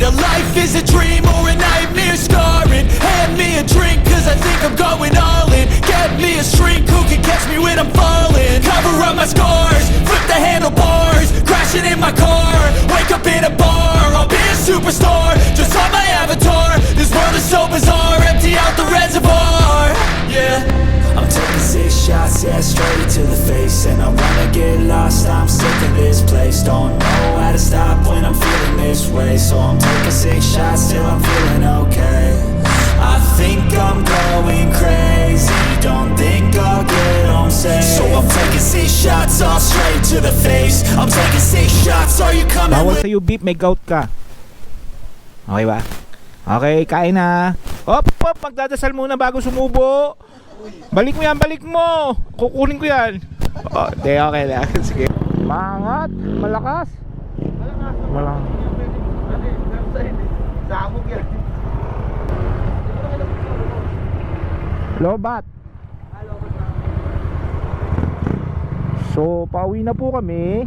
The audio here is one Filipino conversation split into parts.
a life is a dream or a nightmare scarring. Hand me a drink cause I think I'm going all in. Get me a shrink who can catch me when I'm falling. Cover up my scars, flip the handlebars, crashing in my car, wake up in a bar. I'll be a superstar, just on my avatar. This world is so bizarre, empty out the reservoir. Yeah, I'm taking 6 shots, yeah, straight to the face. And I wanna get lost, I'm sick of this place. Don't know how to stop when I'm feeling this way. So I'm taking 6 shots till I'm feeling okay. I think I'm going crazy, don't think I'll get home safe. So I'm taking 6 shots, all straight to the face. I'm taking 6 shots, are you coming Bawal with? sa'yo beef, may gout ka. Okay ba? Okay, kain na. Hop, hop, magdadasal muna bago sumubo. Balik mo yan, balik mo. Kukunin ko yan. Oh, de, okay na. Sige. Mangat, malakas. Malakas. Sabog yan. Lobat. So, pauwi na po kami.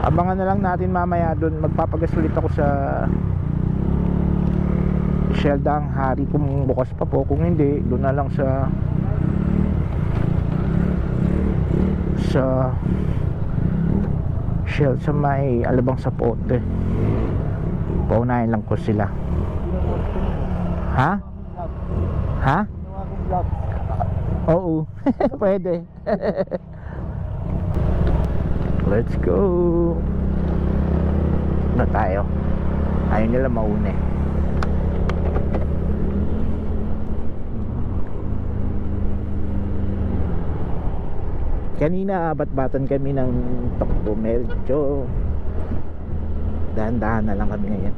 Abangan na lang natin mamaya doon. Magpapagas ulit ako sa Sheldang Hari kung bukas pa po. Kung hindi, doon na lang sa Shell sa may Alabang Sapote. Paunahin lang ko sila. Ha? Ha? Oo. Pwede. Let's go. Na tayo. Ayaw nila mauna eh. Kanina bat-batan kami ng takbo. Medyo dahan-dahan na lang kami ngayon.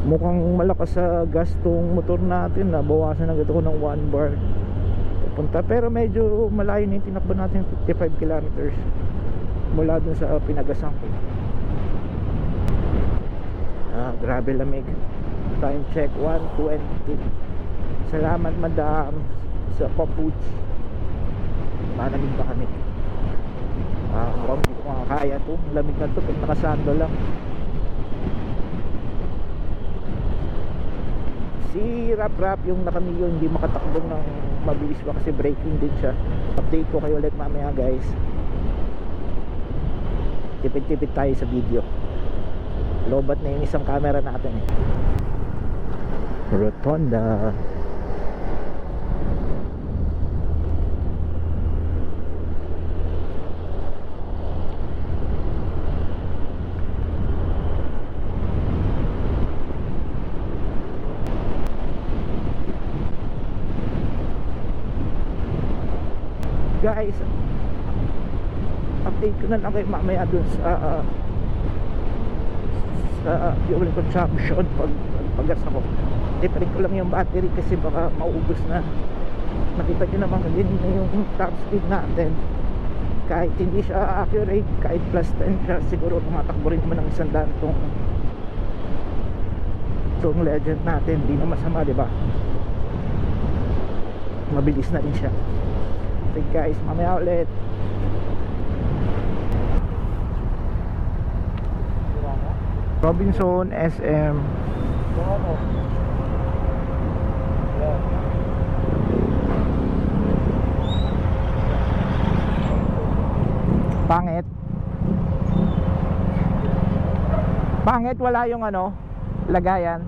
Mukhang malakas sa gas tong motor natin. Nabawasan agad ako ng 1 bar papunta, pero medyo malayo na yung tinakbo natin. 55 kilometers mula dun sa pinagasan ko. Grabe lamig. Time check 1:20. Salamat madam sa papuch. Malamig pa kami. Mukhang hindi ko makakaya to. Lamig na to pag nakasando lang. Si Rap yung nakamiyo hindi makatakbo ng mabilis pa kasi braking din siya. Update ko kayo ulit mamaya guys. Tipid-tipid tayo sa video. Lobat na yung isang camera natin eh. Rotonda. Guys, update ko na lang kayo mamaya dun sa fuel consumption paggas ako. Tiparin ko lang yung battery kasi baka maubos na. Nakita nyo naman din yung top speed natin. Kahit hindi siya accurate, kahit plus 10 siya, siguro tumatakbo rin naman ng 100 tong Legend natin. Hindi na masama, diba? Mabilis na rin siya. Okay guys, mamaya ulit. Robinson SM. Pangit. Pangit, wala yung ano, lagayan.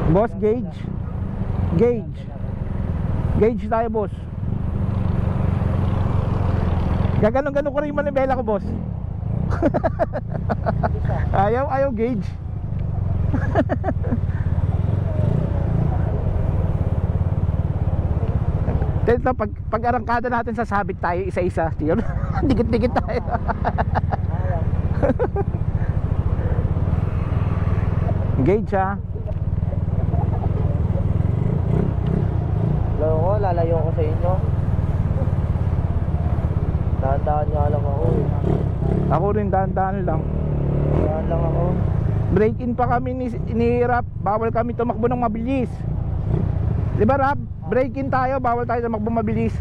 Boss, gauge. Gauge tayo, boss. Gaganon-ganon ko rin yung manibela ko, boss. Ayaw gauge. Ito, pag arangkada natin sasabit tayo isa-isa. Dikit-dikit tayo. Gauge ha. Lalayo ko sa inyo. Dahan-dahan nga lang ako eh. Ako rin dahan-dahan lang. Dahan lang ako. Break in pa kami ni Rap. Bawal kami tumakbo ng mabilis. Di ba Rap? break in tayo, bawal tayo na magpumabilis.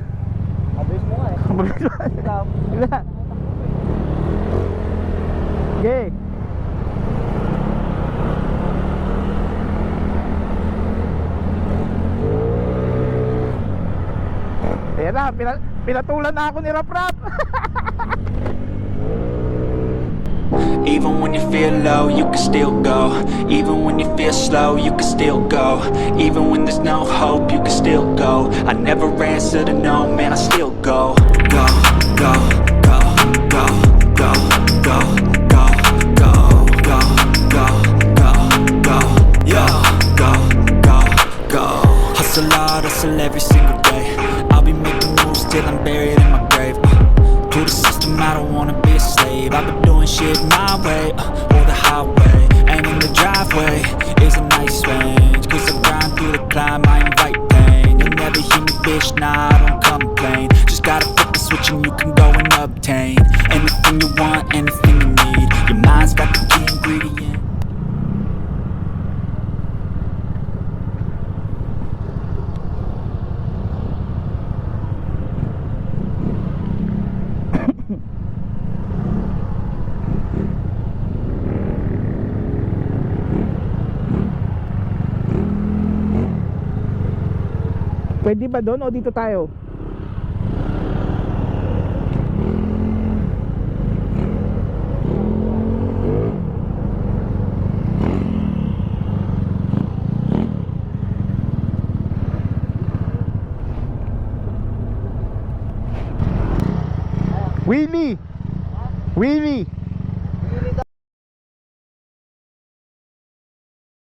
Abis mo nga eh. Mabilis ba? Ikaw. Wala. Okay. Ayan na, pinatulan na ako ni Rap Rap. Even when you feel low, you can still go. Even when you feel slow, you can still go. Even when there's no hope, you can still go. I never answer to no, man, I still go. Go, go, go, go, go, go, go, go, go, go, go, go, yo, go, go, go. Hustle hard, hustle every single day. I'll be making moves till I'm buried in my grave. To the system, I don't wanna be a slave. I've been doing shit my way, or the highway. And in the driveway is a nice range. Cause I grind through the climb, I invite pain. You'll never hear me, bitch, nah, I don't complain. Just gotta flip the switch and you can go and obtain anything you want, anything you need. Your mind's got the key ingredient. Pwede ba doon o dito tayo? Willie! Willie!